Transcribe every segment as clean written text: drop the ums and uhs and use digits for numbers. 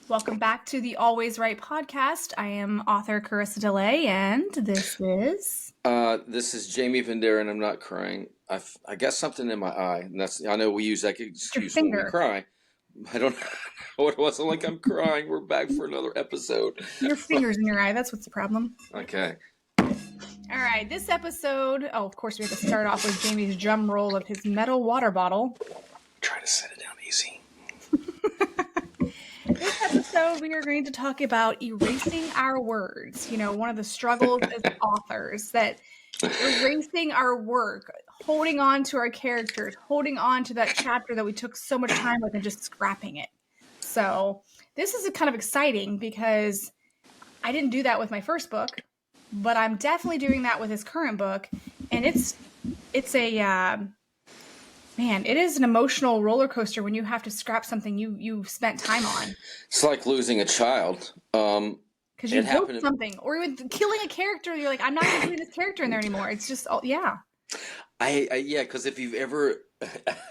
Welcome back to the Always Right podcast. I am author Carissa DeLay, and this is This is Jamie Vendera, and I'm not crying. I got something in my eye, and I know we use that your excuse when we finger. cry. I don't know what it was. I'm like, I'm crying. We're back for another episode. Your finger's in your eye. That's what's the problem. Okay. All right, this episode. Oh, of course, we have to start off with Jamie's drum roll of his metal water bottle. Try to set it down easy. This episode, we are going to talk about erasing our words. You know, one of the struggles as authors, that erasing our work, holding on to our characters, holding on to that chapter that we took so much time with and just scrapping it. So this is kind of exciting because I didn't do that with my first book, but I'm definitely doing that with his current book. And it's a, man, it is an emotional roller coaster when you have to scrap something you've spent time on. It's like losing a child. Because you built something, or even killing a character. You're like, I'm not even putting this character in there anymore. It's just, yeah. Yeah, because if you've ever,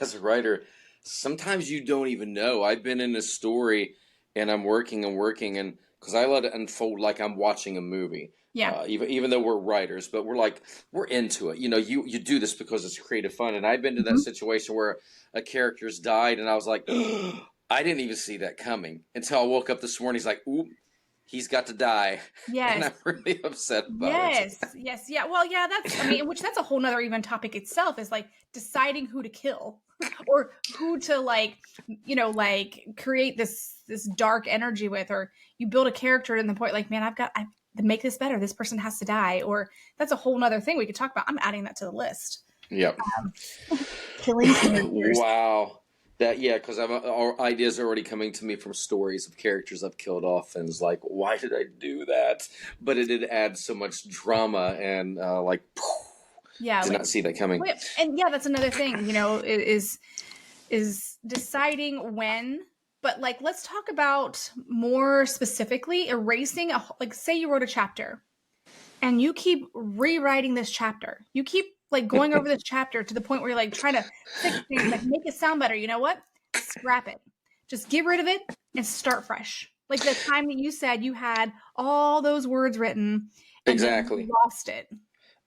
as a writer, sometimes you don't even know. I've been in a story, and I'm working, and because I let it unfold like I'm watching a movie. Yeah. Even though we're writers, but we're into it. You know, you do this because it's creative fun. And I've been to that situation where a character's died, and I was like, I didn't even see that coming until I woke up this morning. He's like, oop, he's got to die. Yes. And I'm really upset about it. Yes. Yeah. Well, yeah, that's a whole nother even topic itself, is like deciding who to kill or who to create this dark energy with, or you build a character in the point like, man, to make this better, this person has to die, or that's a whole nother thing we could talk about. I'm adding that to the list. Yep. Killing characters. Wow. Because our ideas are already coming to me from stories of characters I've killed off, and it's like, why did I do that? But it did add so much drama, and did not see that coming. And yeah, that's another thing, is deciding when. But let's talk about more specifically erasing say you wrote a chapter and you keep rewriting this chapter. You keep going over this chapter to the point where you're trying to fix things, make it sound better. You know what? Scrap it. Just get rid of it and start fresh. Like the time that you said you had all those words written and exactly you lost it.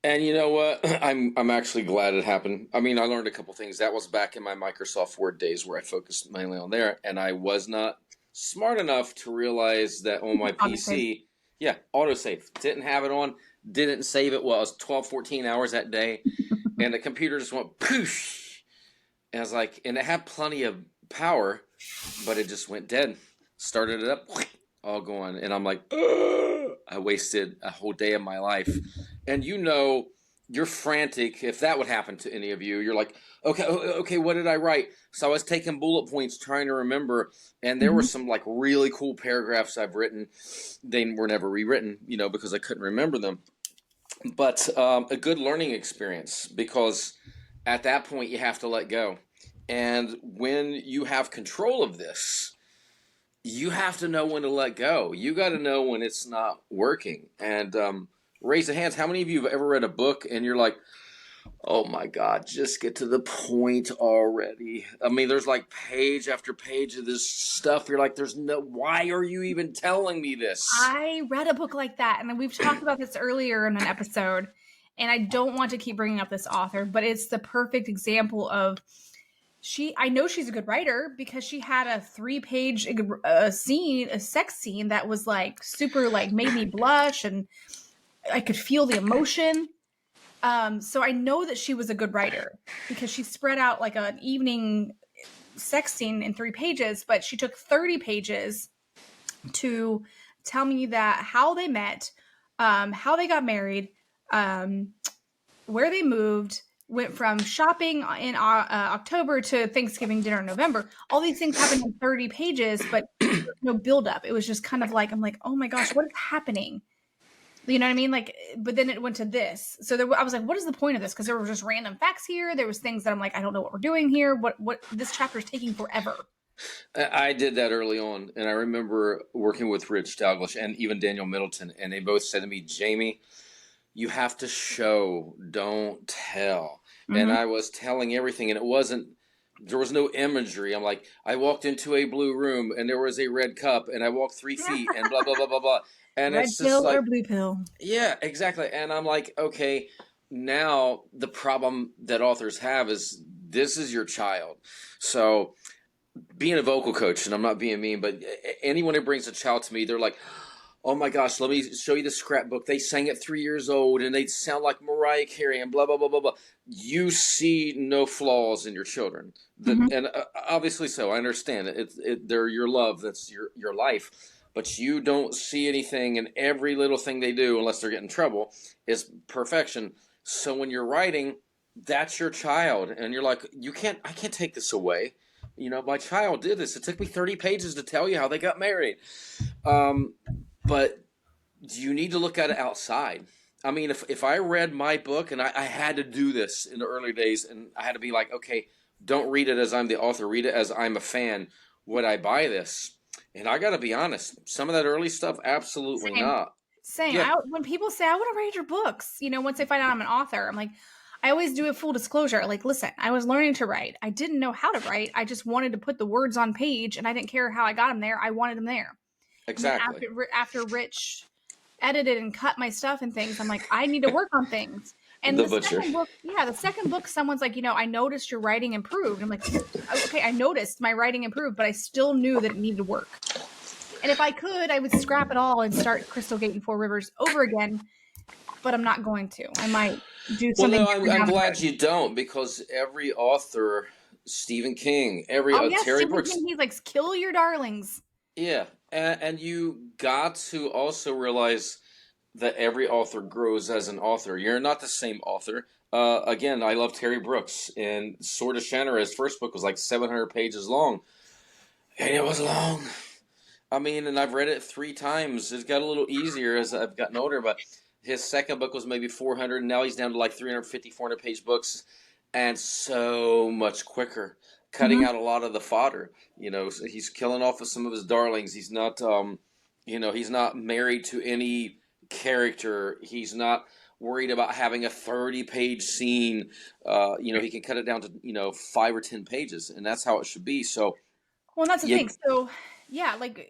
And you know what? I'm actually glad it happened. I mean, I learned a couple things. That was back in my Microsoft Word days where I focused mainly on there, and I was not smart enough to realize that on my PC, autosave. Didn't have it on, didn't save it. Well, it was 12, 14 hours that day, and the computer just went poosh. And I was like, and it had plenty of power, but it just went dead. Started it up, all going, and I'm like, ugh. I wasted a whole day of my life. And you're frantic. If that would happen to any of you, you're like, okay, what did I write? So I was taking bullet points, trying to remember, and there were some really cool paragraphs I've written. They were never rewritten, because I couldn't remember them. But a good learning experience, because at that point you have to let go. And when you have control of this, you have to know when to let go. You got to know when it's not working. And raise the hands. How many of you have ever read a book and you're like, oh my God, just get to the point already? I mean, there's page after page of this stuff. You're like, why are you even telling me this? I read a book like that. And we've talked about this earlier in an episode. And I don't want to keep bringing up this author, but it's the perfect example of I know she's a good writer because she had a 3-page sex scene that was super made me blush, and I could feel the emotion. So I know that she was a good writer because she spread out an evening sex scene in 3 pages, but she took 30 pages to tell me that how they met, how they got married, where they moved, went from shopping in October to Thanksgiving dinner in November. All these things happened in 30 pages, but no buildup. It was just kind of I'm like, oh my gosh, what is happening? You know what I mean? But then it went to this. So I was like, what is the point of this? Because there were just random facts here. There was things that I'm like, I don't know what we're doing here. What this chapter is taking forever. I did that early on. And I remember working with Rich Dalglish and even Daniel Middleton. And they both said to me, Jamie, you have to show, don't tell. And I was telling everything, and it wasn't There was no imagery. I'm like, I walked into a blue room and there was a red cup and I walked 3 feet and blah blah blah blah blah. And Red it's just pill or like, blue pill? yeah, exactly. And I'm like, okay, now the problem that authors have is this is your child. So being a vocal coach, and I'm not being mean, but anyone who brings a child to me, they're like, oh my gosh, let me show you the scrapbook. They sang at 3 years old and they sound like Mariah Carey and blah, blah, blah, blah, blah. You see no flaws in your children. Hmm. And obviously so. I understand it. They're your love. That's your life. But you don't see anything in every little thing they do, unless they're getting in trouble, is perfection. So when you're writing, that's your child. And you're like, I can't take this away. My child did this. It took me 30 pages to tell you how they got married. Um, but you need to look at it outside. I mean, if I read my book, and I had to do this in the early days, and I had to be like, okay, don't read it as I'm the author, read it as I'm a fan. Would I buy this? And I got to be honest, some of that early stuff, absolutely Same. not. Same. Yeah, When people say, I want to read your books, once they find out I'm an author, I'm like, I always do a full disclosure. Like, listen, I was learning to write. I didn't know how to write. I just wanted to put the words on page, and I didn't care how I got them there. I wanted them there. And then exactly. after Rich edited and cut my stuff and things, I'm like, I need to work on things. And The butcher. the second book, someone's like, I noticed your writing improved. I'm like, okay, I noticed my writing improved, but I still knew that it needed work. And if I could, I would scrap it all and start Crystal Gate and Four Rivers over again. But I'm not going to. I might do Well, something. no, I'm glad you don't, because every author, Stephen King, every Oh yes, Terry Stephen Brooks, King. He's like, kill your darlings. yeah, and you got to also realize that every author grows as an author. You're not the same author. Again, I love Terry Brooks, and Sword of Shannara, his first book was like 700 pages long, and it was long. I mean, and I've read it 3 times. It's got a little easier as I've gotten older, but his second book was maybe 400, and now he's down to like 350, 400-page books, and so much quicker, cutting Mm-hmm. out a lot of the fodder. So he's killing off of some of his darlings. He's not, he's not married to any character. He's not worried about having a 30-page scene. He can cut it down to 5 or 10 pages, and that's how it should be. So Well, that's the you, thing. So yeah, like,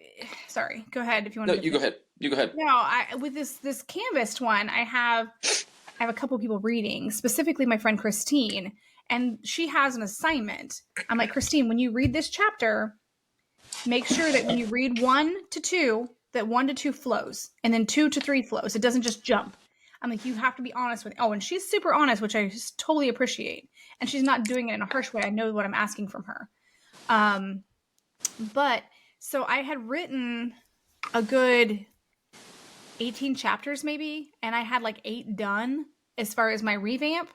sorry. Go ahead if you want no, to. you go ahead. You go ahead. No, with this canvassed one, I have a couple people reading, specifically my friend Christine, and she has an assignment. I'm like, Christine, when you read this chapter, make sure that when you read 1 to 2, that 1 to 2 flows, and then 2 to 3 flows. It doesn't just jump. I'm like, you have to be honest with. Oh, and she's super honest, which I just totally appreciate. And she's not doing it in a harsh way. I know what I'm asking from her. But so I had written a good 18 chapters maybe, and I had like 8 done as far as my revamp,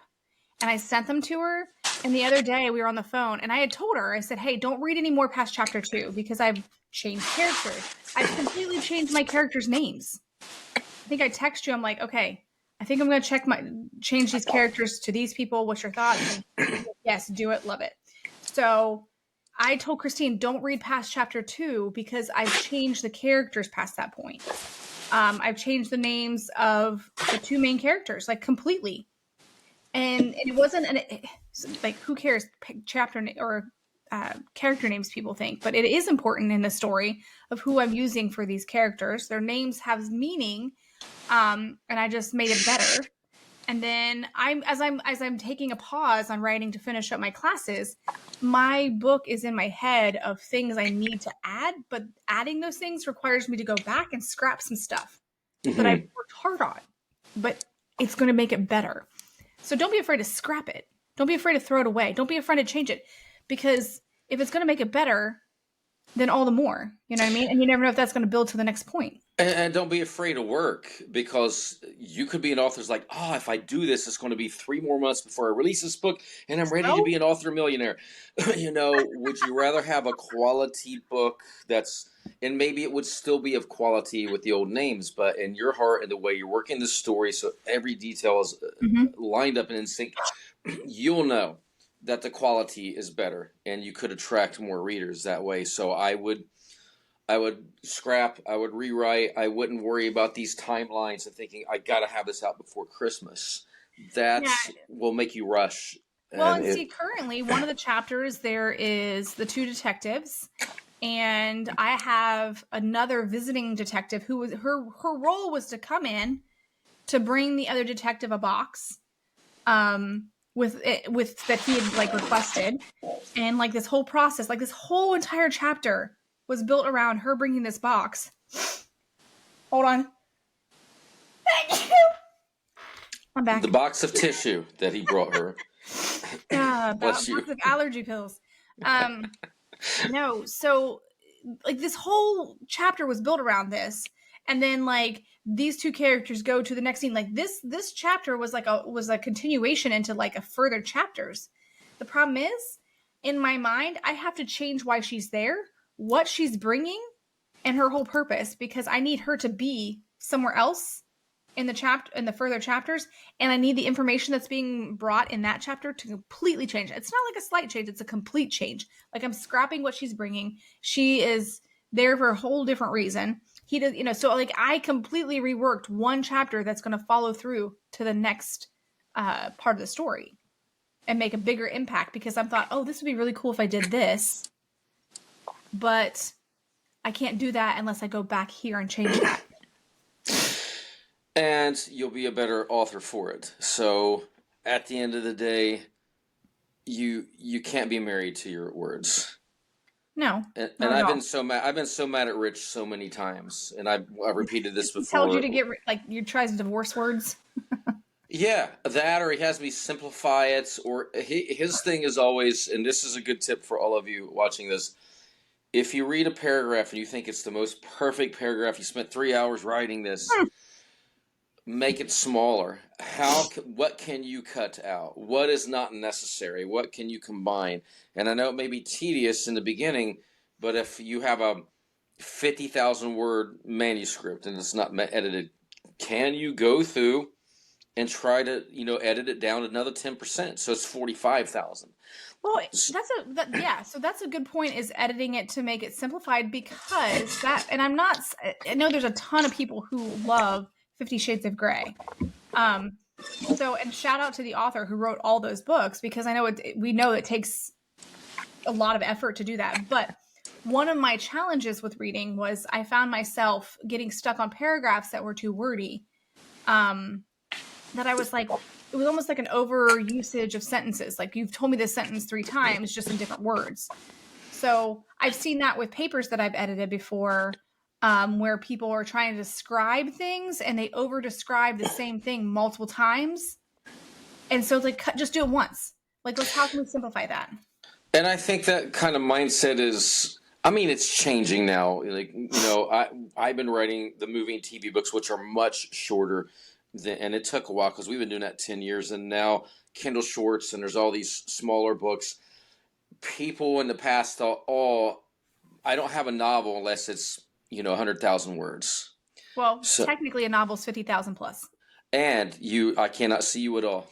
and I sent them to her. And the other day we were on the phone, and I had told her, I said, hey, don't read any more past chapter 2 because I've changed characters. I've completely changed my characters' names. I think I text you, I'm like, okay, I think I'm going to change these characters to these people. What's your thoughts? And yes, do it. Love it. So I told Christine, don't read past chapter 2 because I've changed the characters past that point. I've changed the names of the 2 main characters, like, completely. And it wasn't like, who cares chapter or character names people think, but it is important in the story of who I'm using for these characters. Their names have meaning, and I just made it better. And then as I'm taking a pause on writing to finish up my classes, my book is in my head of things I need to add, but adding those things requires me to go back and scrap some stuff that I've worked hard on, but it's going to make it better. So don't be afraid to scrap it. Don't be afraid to throw it away. Don't be afraid to change it, because if it's going to make it better, then all the more, you know what I mean? And you never know if that's going to build to the next point. And don't be afraid of work, because you could be an author who's like, oh, if I do this, it's going to be 3 more months before I release this book, and I'm ready to be an author millionaire. Would you rather have a quality book and maybe it would still be of quality with the old names, but in your heart and the way you're working the story, so every detail is lined up and in sync, you'll know that the quality is better, and you could attract more readers that way. So I would scrap, I would rewrite, I wouldn't worry about these timelines and thinking, I got to have this out before Christmas. That will make you rush. Well, And and see, currently one of the chapters there is the two detectives, and I have another visiting detective who was her role was to come in to bring the other detective a box, with that he had like requested, and like this whole process, like this whole entire chapter was built around her bringing this box. Hold on. I'm back. the box of tissue that he brought her. Box Bless you. of allergy pills. No, so like this whole chapter was built around this, and then like these two characters go to the next scene. Like this chapter was like a continuation into like a further chapters. The problem is, in my mind, I have to change why she's there, what she's bringing, and her whole purpose, because I need her to be somewhere else in the further chapters, and I need the information that's being brought in that chapter to completely change. It's not like a slight change, it's a complete change. Like I'm scrapping what she's bringing. She is there for a whole different reason. He does, so like I completely reworked one chapter that's going to follow through to the next part of the story and make a bigger impact, because I thought, oh, this would be really cool if I did this, but I can't do that unless I go back here and change that. And you'll be a better author for it. So at the end of the day, you can't be married to your words. No. And I've been so mad. I've been so mad at Rich so many times, and I've repeated this before. He told you to get like you tries to divorce words. Yeah, that, or he has me simplify it, or his thing is always, and this is a good tip for all of you watching this. If you read a paragraph and you think it's the most perfect paragraph, you spent 3 hours writing this. Make it smaller. What can you cut out? What is not necessary? What can you combine? And I know it may be tedious in the beginning, but if you have a 50,000 word manuscript and it's not edited, can you go through and try to edit it down another 10%? So it's 45,000. Well, so that's a good point, is editing it to make it simplified, because that, and I know there's a ton of people who love 50 Shades of Grey. And shout out to the author who wrote all those books, because I know we know it takes a lot of effort to do that. But one of my challenges with reading was I found myself getting stuck on paragraphs that were too wordy. That I was like, it was almost like an over usage of sentences. Like, you've told me this sentence 3 times, just in different words. So I've seen that with papers that I've edited before, where people are trying to describe things and they over describe the same thing multiple times. And so it's like, just do it once. Like, how can we simplify that? And I think that kind of mindset is, it's changing now. Like, I've been writing the movie and TV books, which are much shorter and it took a while because we've been doing that 10 years. And now Kindle Shorts, and there's all these smaller books. People in the past thought, I don't have a novel unless it's 100,000 words. Well, technically a novel's 50,000 plus. And I cannot see you at all.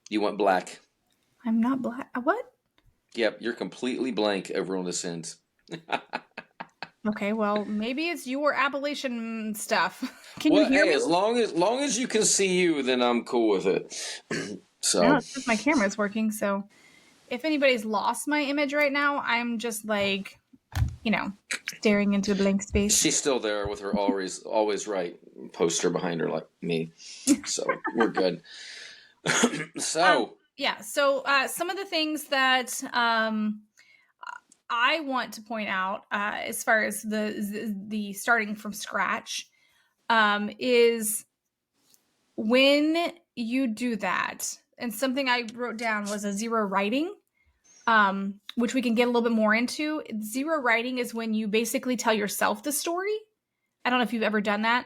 You went black. I'm not black. What? Yep, you're completely blank over on this end. Okay, well, maybe it's your Appalachian stuff. Can you hear me? As long as you can see you, then I'm cool with it. So no, it's just my camera's working. So if anybody's lost my image right now, I'm just like, staring into a blank space. She's still there with her always right poster behind her, like me. So we're good. So some of the things that I want to point out, as far as the starting from scratch, is when you do that. And something I wrote down was a zero writing, which we can get a little bit more into. Zero writing is when you basically tell yourself the story. I don't know if you've ever done that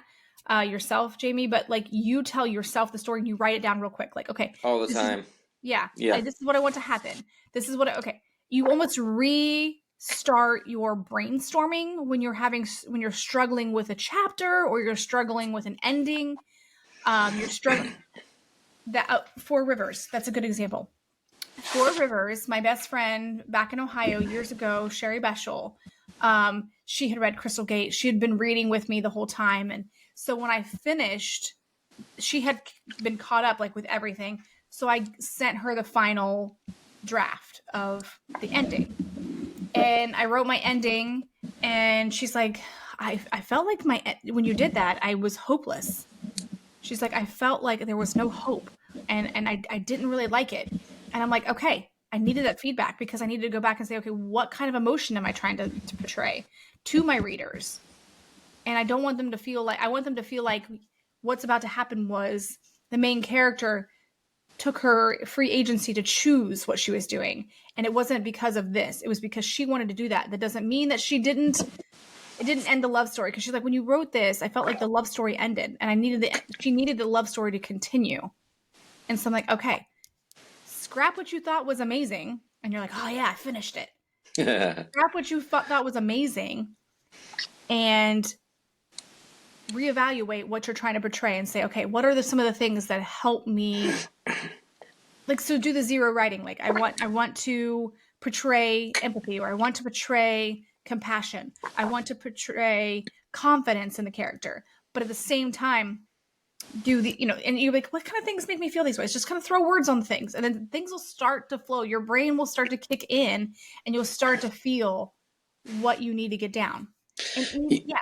yourself, Jamie, but like you tell yourself the story and you write it down real quick. Like, okay. All the time. Yeah. Like, this is what I want to happen. This is okay. You almost restart your brainstorming when you're struggling with a chapter or you're struggling with an ending. You're struggling. Four Rivers. That's a good example. Four Rivers, my best friend back in Ohio years ago, Sherry Beschel, she had read Crystal Gate. She had been reading with me the whole time. And so when I finished, she had been caught up like with everything. So I sent her the final draft of the ending. And I wrote my ending, and she's like, I felt like when you did that, I was hopeless. She's like, I felt like there was no hope, and I didn't really like it. And I'm like, okay, I needed that feedback because I needed to go back and say, okay, what kind of emotion am I trying to portray to my readers? And I don't want them to feel like, I want them to feel like what's about to happen was the main character took her free agency to choose what she was doing. And it wasn't because of this. It was because she wanted to do that. That doesn't mean that it didn't end the love story. Because she's like, when you wrote this, I felt like the love story ended, and she needed the love story to continue. And so I'm like, okay, scrap what you thought was amazing. And you're like, oh yeah, I finished it. Scrap what you thought was amazing and reevaluate what you're trying to portray and say, okay, what are some of the things that help me, like, so do the zero writing. Like I want to portray empathy, or I want to portray compassion. I want to portray confidence in the character, but at the same time do the, and you're like, what kind of things make me feel these ways? Just kind of throw words on things, and then things will start to flow. Your brain will start to kick in, and you'll start to feel what you need to get down. And yeah.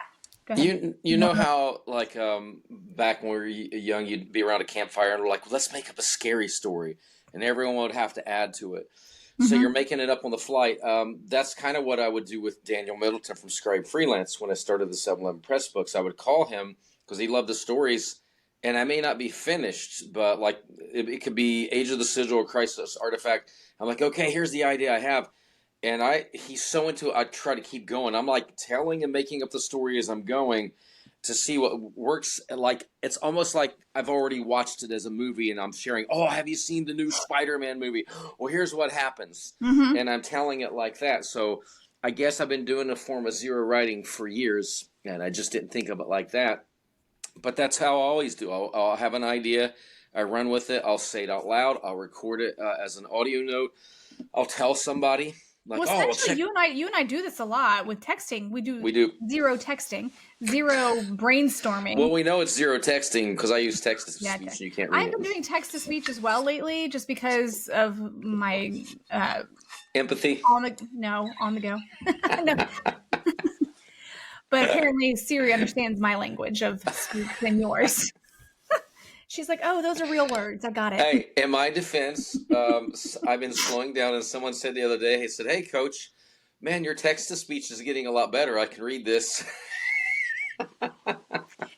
You know how, like, back when we were young, you'd be around a campfire and we're like, let's make up a scary story, and everyone would have to add to it. So you're making it up on the fly. That's kind of what I would do with Daniel Middleton from Scribe Freelance when I started the 7-Eleven Press books. I would call him because he loved the stories, and I may not be finished, but like it could be Age of the Sigil or Crisis Artifact. I'm like, okay, here's the idea I have. And he's so into it, I try to keep going. I'm like telling and making up the story as I'm going to see what works. Like, it's almost like I've already watched it as a movie, and I'm sharing, oh, have you seen the new Spider-Man movie? Well, here's what happens. And I'm telling it like that. So I guess I've been doing a form of zero writing for years, and I just didn't think of it like that. But that's how I always do. I'll have an idea. I run with it. I'll say it out loud. I'll record it as an audio note. I'll tell somebody. Like, well, essentially, you and I do this a lot with texting. We do zero texting, zero brainstorming. Well, we know it's zero texting because I use text to speech. And you can't read I've been doing text to speech as well lately, just because of my empathy. On the go. No. But apparently, Siri understands my language of speech than yours. She's like, oh, those are real words. I got it. Hey, in my defense, I've been slowing down, and someone said the other day, he said, hey, coach, man, your text-to-speech is getting a lot better. I can read this.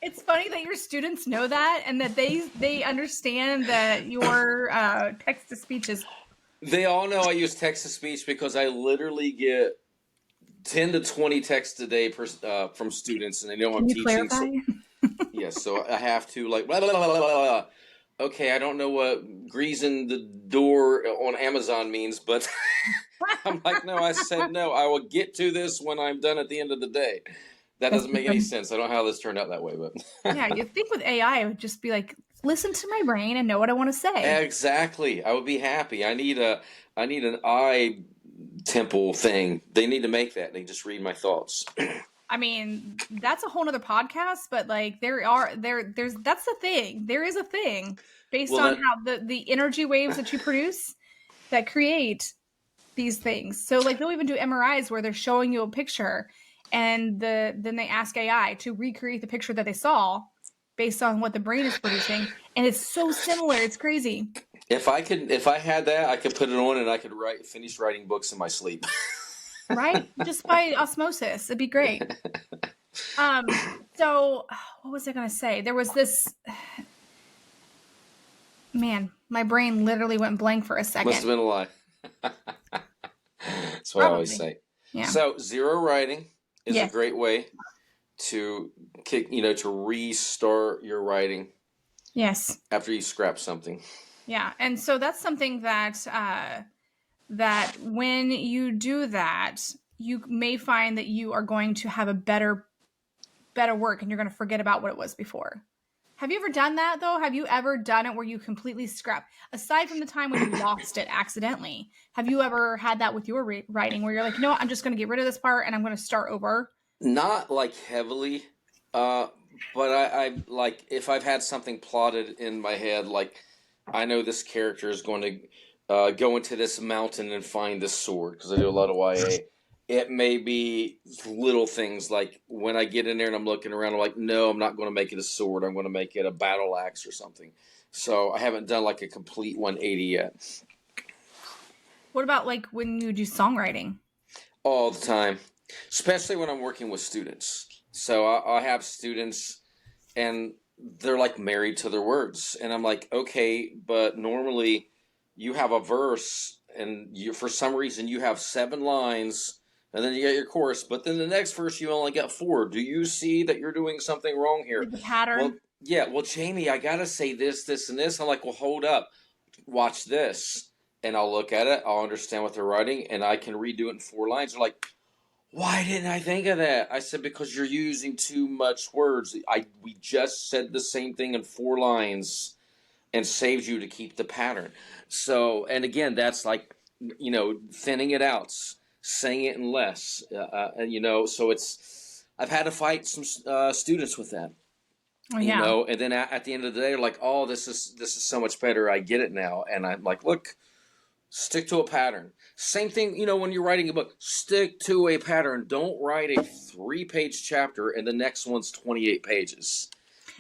It's funny that your students know that, and that they understand that your text-to-speech is... They all know I use text-to-speech because I literally get 10 to 20 texts a day from students, and they know I'm teaching. Clarify? Yes, so I have to, like, blah, blah, blah, blah, blah. Okay, I don't know what greasing the door on Amazon means, but I'm like, no, I said no. I will get to this when I'm done at the end of the day. That doesn't make any sense. I don't know how this turned out that way, but yeah, you'd think with AI, it would just be like, listen to my brain and know what I want to say. Exactly. I would be happy. I need an eye temple thing. They need to make that. They just read my thoughts. I mean, that's a whole nother podcast, but like there's that's the thing. There is a thing based on how the energy waves that you produce that create these things. So like they'll even do MRIs where they're showing you a picture, and then they ask AI to recreate the picture that they saw based on what the brain is producing, and it's so similar. It's crazy. If I had that, I could put it on and I could finish writing books in my sleep. Right? Just by osmosis. It'd be great. So what was I going to say? There was this, man, my brain literally went blank for a second. Must have been a lie. That's what I always say. Yeah. So zero writing is a great way to to restart your writing. Yes. After you scrap something. Yeah. And so that's something that, that when you do that, you may find that you are going to have a better work, and you're going to forget about what it was before. Have you ever done that, though? Have you ever done it where you completely scrap? Aside from the time when you lost it accidentally, have you ever had that with your writing where you're like, I'm just going to get rid of this part and I'm going to start over? Not like heavily, but I like if I've had something plotted in my head, like I know this character is going to go into this mountain and find this sword because I do a lot of YA. It may be little things like when I get in there and I'm looking around, I'm like, no, I'm not going to make it a sword. I'm going to make it a battle axe or something. So I haven't done like a complete 180 yet. What about like when you do songwriting? All the time, especially when I'm working with students. So I have students and they're like married to their words. And I'm like, okay, but normally you have a verse and you, for some reason, you have 7 lines and then you get your chorus, but then the next verse you only got 4. Do you see that you're doing something wrong here? Like the pattern? Well, yeah, well, Jamie, I got to say this, this, and this. I'm like, well, hold up, watch this. And I'll look at it, I'll understand what they're writing, and I can redo it in 4 lines. They're like, why didn't I think of that? I said, because you're using too much words. We just said the same thing in 4 lines and saved you to keep the pattern. So, and again, that's like, thinning it out, saying it in less. And so I've had to fight some students with that. Oh, yeah. And then at the end of the day, they're like, oh, this is so much better. I get it now. And I'm like, look, stick to a pattern. Same thing, when you're writing a book, stick to a pattern. Don't write a 3-page chapter and the next one's 28 pages.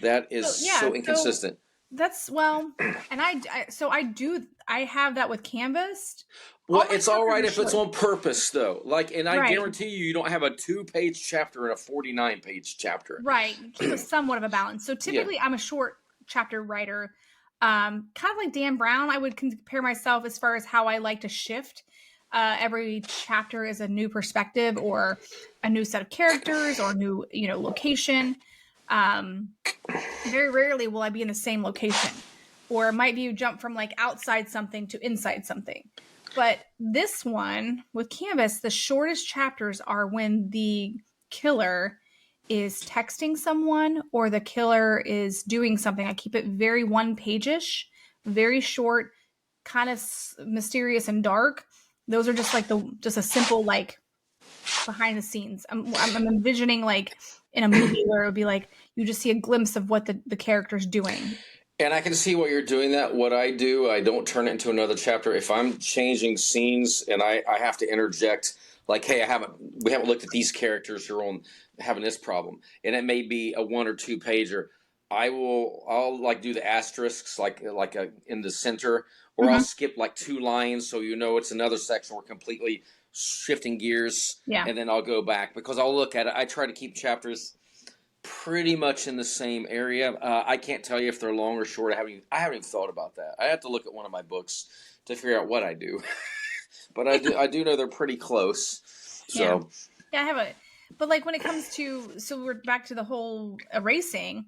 That is so inconsistent. That's and I have that with Canvas. Well, it's all right if it's on purpose, though. And I guarantee you don't have a 2-page chapter and a 49-page chapter. Right. Keep somewhat of a balance. So typically I'm a short chapter writer. Kind of like Dan Brown, I would compare myself as far as how I like to shift. Every chapter is a new perspective or a new set of characters or new, location. Very rarely will I be in the same location, or it might be you jump from like outside something to inside something. But this one with Canvas, the shortest chapters are when the killer is texting someone or the killer is doing something. I keep it very 1-page-ish, very short, kind of mysterious and dark. Those are just like just a simple like behind the scenes. I'm envisioning like in a movie where it would be like you just see a glimpse of what the character's doing. And I can see what you're doing that. What I do, I don't turn it into another chapter. If I'm changing scenes and I have to interject, like, hey, we haven't looked at these characters who are having this problem, and it may be a 1 or 2 pager. I'll like do the asterisks like in the center, or I'll skip like 2 lines so it's another section. We're completely shifting gears, and then I'll go back because I'll look at it. I try to keep chapters pretty much in the same area. I can't tell you if they're long or short. I haven't even thought about that. I have to look at one of my books to figure out what I do. But I do know they're pretty close. So yeah, I have but like when it comes to, so we're back to the whole erasing.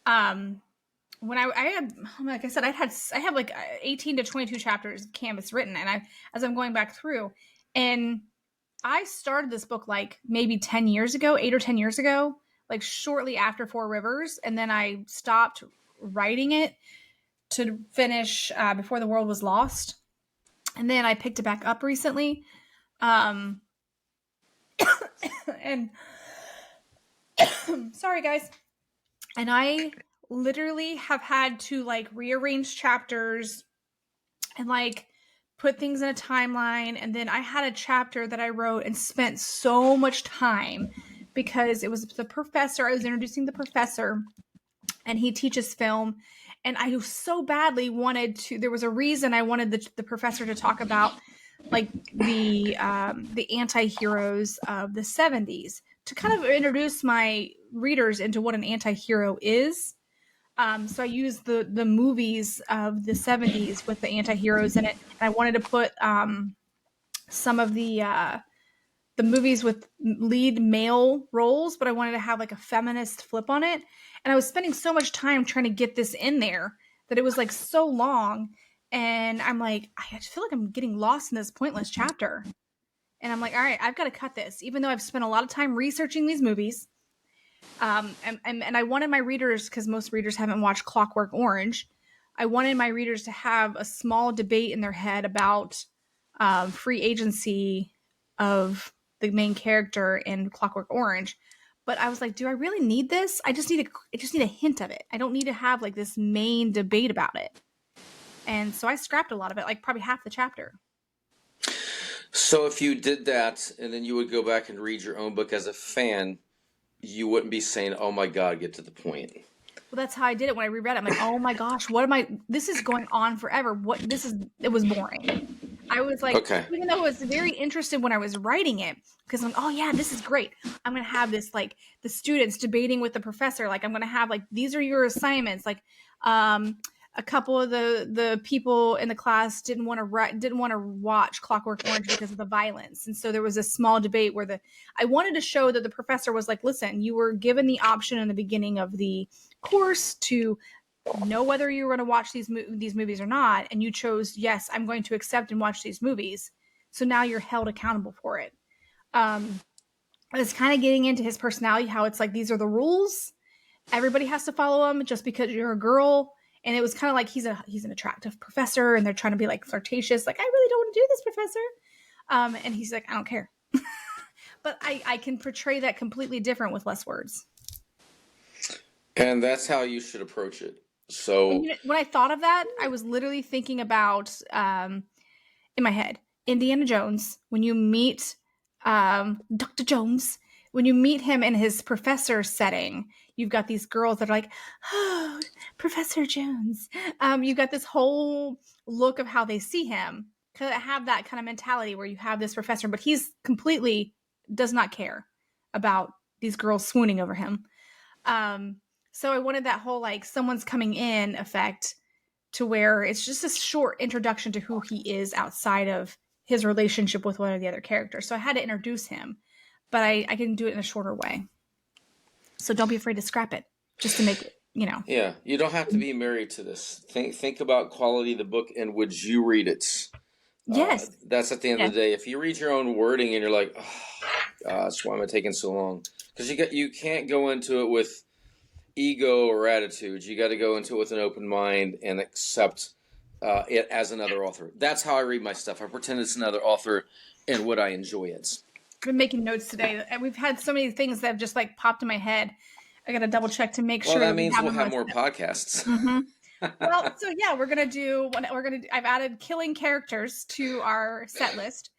When I had, like I said, I have like 18 to 22 chapters of Canvas written, and as I'm going back through, and I started this book like maybe 10 years ago, 8 or 10 years ago, like shortly after 4 Rivers, and then I stopped writing it to finish Before the World Was Lost, and then I picked it back up recently, and sorry guys, and I literally have had to like rearrange chapters and like put things in a timeline, and then I had a chapter that I wrote and spent so much time because it was the professor. I was introducing the professor, and he teaches film, and I so badly wanted to. There was a reason I wanted the professor to talk about like the anti-heroes of the 70s, to kind of introduce my readers into what an anti-hero is. So I used the movies of the 70s with the anti-heroes in it, and I wanted to put some of the movies with lead male roles, but I wanted to have like a feminist flip on it. And I was spending so much time trying to get this in there that it was like so long. And I'm like, I feel like I'm getting lost in this pointless chapter. And I'm like, all right, I've got to cut this, even though I've spent a lot of time researching these movies. And I wanted my readers, because most readers haven't watched Clockwork Orange, I wanted my readers to have a small debate in their head about free agency of the main character in Clockwork Orange. But I was like, do I really need this? I just need a hint of it. I don't need to have like this main debate about it. And so I scrapped a lot of it, like probably half the chapter. So if you did that and then you would go back and read your own book as a fan, you wouldn't be saying, "Oh my God, get to the point." Well, that's how I did it when I reread it. I'm like, oh my gosh, what am I? This is going on forever. It was boring. I was like, Okay. even though I was very interested when I was writing it, because I'm like, oh yeah, this is great. I'm going to have this, like, the students debating with the professor. Like, I'm going to have, like, these are your assignments. Like, a couple of the people in the class didn't want to watch Clockwork Orange because of the violence. And so there was a small debate where I wanted to show that the professor was like, listen, you were given the option in the beginning of the course to know whether you were going to watch these movies or not, and you chose, yes, I'm going to accept and watch these movies. So now you're held accountable for it. It's kind of getting into his personality, how it's like, these are the rules. Everybody has to follow them just because you're a girl. And it was kind of like he's an attractive professor, and they're trying to be like flirtatious, like, I really don't want to do this, professor. And he's like, I don't care. But I can portray that completely different with less words. And that's how you should approach it. So when I thought of that, I was literally thinking about, in my head, Indiana Jones, when you meet Dr. Jones, when you meet him in his professor setting, you've got these girls that are like, oh, Professor Jones. You've got this whole look of how they see him. Because I have that kind of mentality where you have this professor, but he's completely does not care about these girls swooning over him. So I wanted that whole, like, someone's coming in effect, to where it's just a short introduction to who he is outside of his relationship with one of the other characters. So I had to introduce him, but I can do it in a shorter way. So don't be afraid to scrap it, just to make it, Yeah, you don't have to be married to this. Think about quality of the book, and would you read it? Yes. That's at the end of the day. If you read your own wording and you're like, oh, gosh, why am I taking so long? Because you can't go into it with ego or attitude. You got to go into it with an open mind and accept it as another author. That's how I read my stuff. I pretend it's another author, and would I enjoy it? I've been making notes today, and we've had so many things that have just, like, popped in my head. I got to double check to make sure. Well, that means we'll have more podcasts. Mm-hmm. Well, so yeah, I've added killing characters to our set list.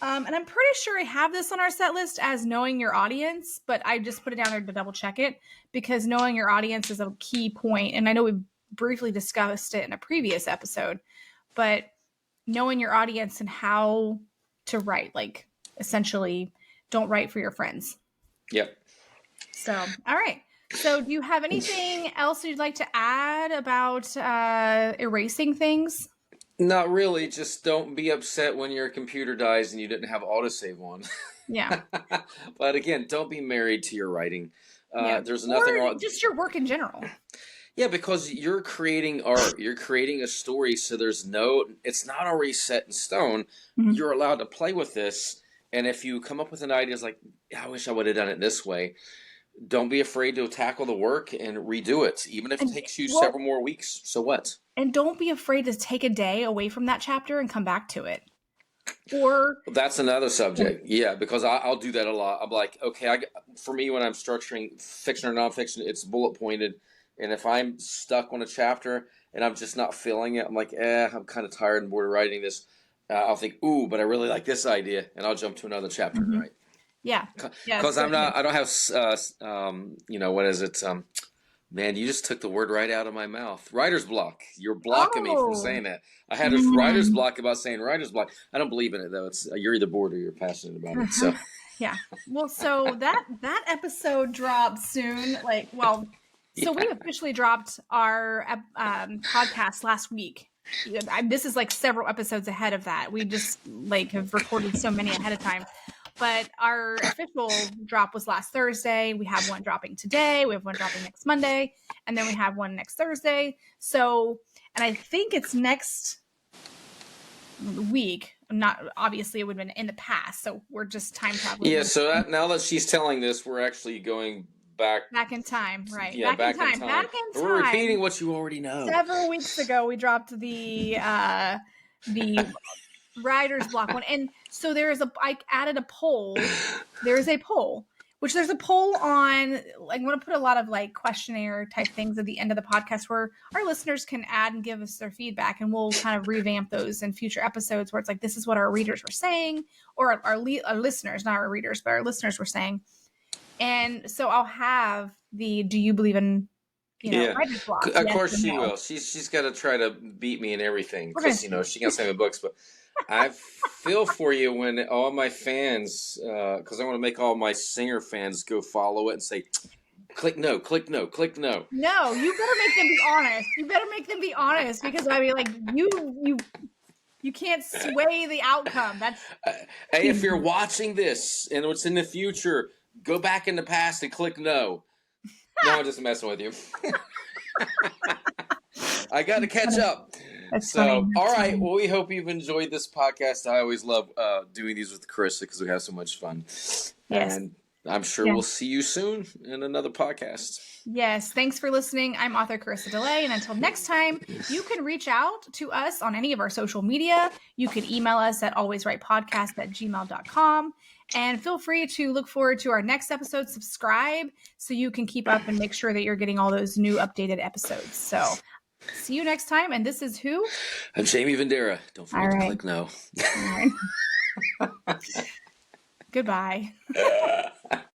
And I'm pretty sure I have this on our set list as knowing your audience, but I just put it down there to double check it, because knowing your audience is a key point. And I know we briefly discussed it in a previous episode, but knowing your audience and how to write, like, essentially, don't write for your friends. Yep. So, all right. So do you have anything else you'd like to add about erasing things? Not really. Just don't be upset when your computer dies and you didn't have autosave on. Yeah. But again, don't be married to your writing. Yeah. There's nothing wrong. Just your work in general. Yeah, because you're creating art. You're creating a story, so it's not already set in stone. Mm-hmm. You're allowed to play with this. And if you come up with an idea, it's like, I wish I would have done it this way. Don't be afraid to tackle the work and redo it, even if it takes you several more weeks. So what? And don't be afraid to take a day away from that chapter and come back to it. Or that's another subject. Yeah, because I'll do that a lot. I'm like, okay, for me, when I'm structuring fiction or nonfiction, it's bullet pointed. And if I'm stuck on a chapter and I'm just not feeling it, I'm like, I'm kind of tired and bored of writing this. I'll think, but I really like this idea, and I'll jump to another chapter, mm-hmm. Right? Yeah. Because I don't have, what is it? Man, you just took the word right out of my mouth. Writer's block. You're blocking me from saying that. I had a writer's block about saying writer's block. I don't believe in it, though. It's you're either bored or you're passionate about it. So yeah. Well, so that episode drops soon. So we officially dropped our podcast last week. This is like several episodes ahead of that. We just have recorded so many ahead of time. But our official drop was last Thursday. We have one dropping today. We have one dropping next Monday. And then we have one next Thursday. So, and I think it's next week. Not obviously, it would have been in the past. So we're just time traveling. Yeah, so now that she's telling this, we're actually going back in time, right? Yeah, back in time. We're repeating what you already know. Several weeks ago, we dropped the writer's block one, and so I added a poll. There is a poll which there's a poll on, like, I'm going to put a lot of like questionnaire type things at the end of the podcast where our listeners can add and give us their feedback, and we'll kind of revamp those in future episodes where it's like, this is what our readers were saying, or our listeners, not our readers, but our listeners were saying. And so I'll have the, do you believe in, writer's block? Of course she will. She's got to try to beat me in everything because, she can send me books, but I feel for you when all my fans, because I want to make all my Singer fans go follow it and say, click no, click no, click no. No, you better make them be honest. You better make them be honest, because I mean, like, you can't sway the outcome. That's hey, if you're watching this and it's in the future, go back in the past and click no. No, I'm just messing with you. I got to catch up. That's funny. All right. Well, we hope you've enjoyed this podcast. I always love doing these with Carissa because we have so much fun. Yes. And I'm sure we'll see you soon in another podcast. Yes. Thanks for listening. I'm author Carissa DeLay. And until next time, you can reach out to us on any of our social media. You can email us at alwayswritepodcast@gmail.com. And feel free to look forward to our next episode. Subscribe so you can keep up and make sure that you're getting all those new updated episodes. So see you next time. And this is who? I'm Jamie Vendera. Don't forget to click no. All right. Goodbye.